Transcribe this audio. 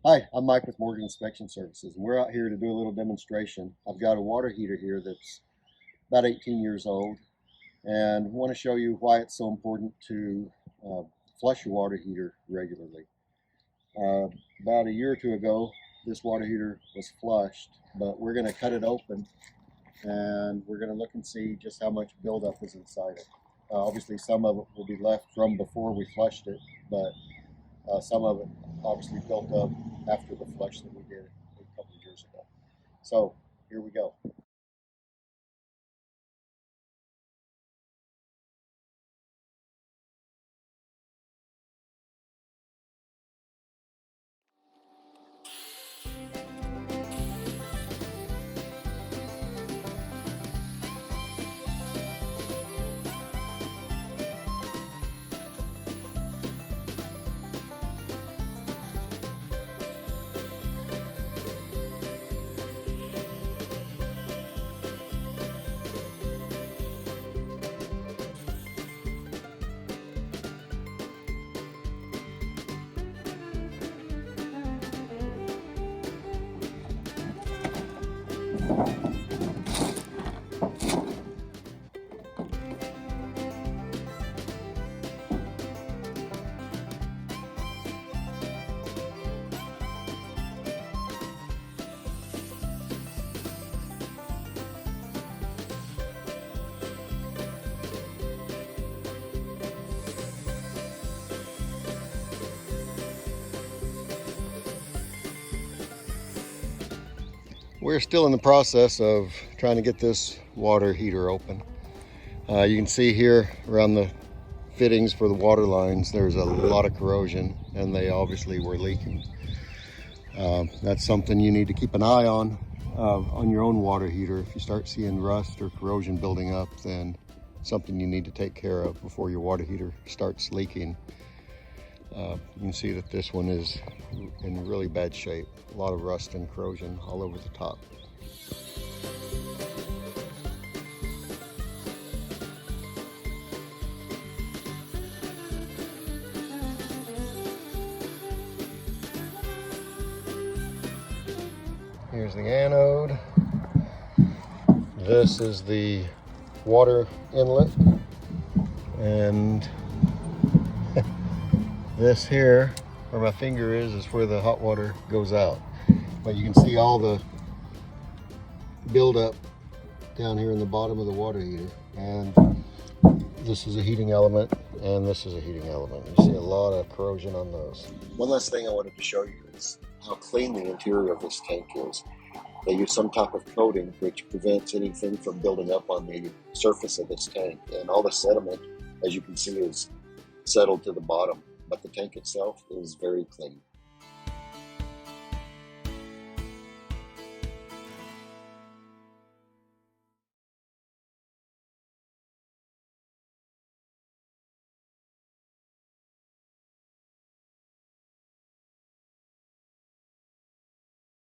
Hi, I'm Mike with Morgan Inspection Services, and we're out here to do a little demonstration. I've got a water heater here that's about 18 years old, and want to show you why it's so important to uh, flush your water heater regularly. Uh, about a year or two ago, this water heater was flushed, but we're going to cut it open, and we're going to look and see just how much buildup is inside it. Obviously, some of it will be left from before we flushed it, but some of it obviously built up after the flush that we did a couple of years ago. So here we go. We're still in the process of trying to get this water heater open. You can see here around the fittings for the water lines, there's a lot of corrosion, and they obviously were leaking. That's something you need to keep an eye on your own water heater. If you start seeing rust or corrosion building up, then something you need to take care of before your water heater starts leaking. You can see that this one is in really bad shape. A lot of rust and corrosion all over the top. Here's the anode. This is the water inlet. And this here, where my finger is where the hot water goes out. But you can see all the buildup down here in the bottom of the water heater. And this is a heating element, and this is a heating element. You see a lot of corrosion on those. One last thing I wanted to show you is how clean the interior of this tank is. They use some type of coating which prevents anything from building up on the surface of this tank. And all the sediment, as you can see, is settled to the bottom. But the tank itself is very clean.